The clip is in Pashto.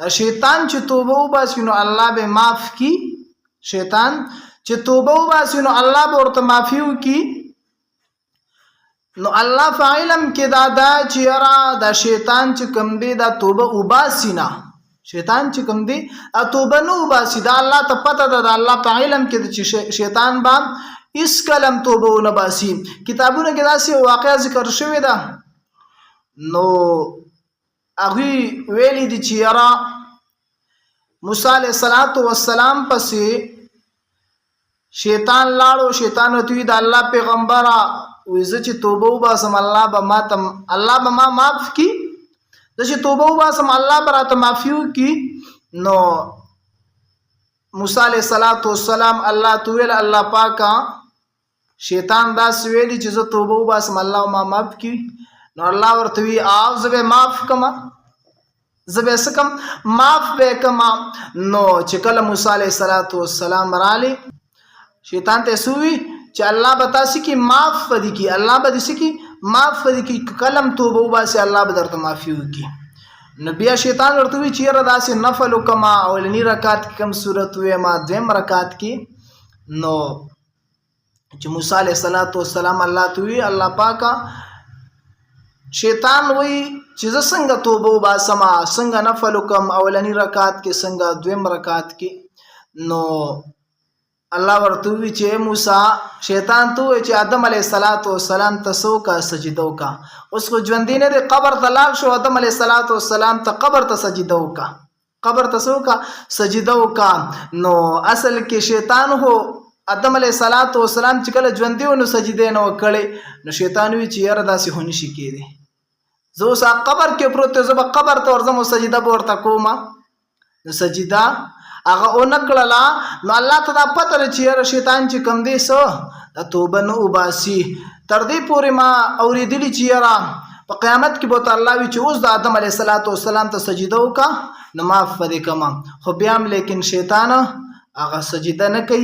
شیطان چې توبه وباسي نو الله به معاف کی. شیطان چې توبه وباسي نو الله به ورته معافي وکي. نو الله فعلم کې دا چې را دا شیطان چې کوم دی دا توبه وباسي نه، شیطان چې کوم دی توبه نه وباسي، دا الله ته پته ده. دا الله په علم کې چې شیطان با اس کلم توبه ونه باسي. کتابونه کې داسې واقعا ذکر شوی ده. نو هغه ویلي دي چې را موسی علیه السلام پسې شیطان لاړو. شیطان ورته د الله پیغمبره وزه چې توبه وباسم الله به ما معاف کی. زه چې توبه وباسم الله به راته معافي وکي. نو موسی علیه السلام الله ته ویل الله پاکه شیطان داسې ویلي چې زه توبه وباسم الله ما معاف کی. نو الله ورته وی زه به معاف کما، زه به څه کم معاف به کما. نو چې کله موسی علیه السلام رالی شیطان ته سوی چې الله به تاسو کې معاف پدې کی، الله به دې کی معاف پدې کی، کلم توبه وباسي الله به درته معافي وکي. نو بیا شیطان ورته وی چې را داسې نفل کما اولنی رکعت کې کم صورت وې ما دیم رکعت کې. نو چې موسی علیه السلام الله ته وی الله پاکه شیطان وی چې زه څنګه توبه وباسم، څنګه نفل کوم اولنی رکعت کې، څنګه دویم رکعت کې. نو الله ورته وی چې موسی شیطان ته وی چې آدم علیه السلام تاسو کا سجده وکا. اوس خو ژوند نه دی، قبر ته لاړ شو. آدم علیه السلام ته قبر ته سجده وکا، قبر ته سوکا سجده وکا. نو اصل کې شیطان هو آدم علیه السلام چې کله ژوند دی نو سجده نه وکړي. نو شیطان وی چې یاره داسې هونی شي کېږي، زه اوس قبر کې پروت ته زه قبر ته ورځم سجده به ورته کوم. نو سجده هغه اونکړه. نو الله ته دا پته چې یاره شیطان چې کم دی سو دا توبه نه وباسي. تر دې پورې ما اوریدلی چې یاره په قیامت کې به الله وی چې اوس د آدم علیه السلام ته سجده وکا نو معاف پدې کما. خو بیا هم لیکن شیطان هغه سجده نه کوي.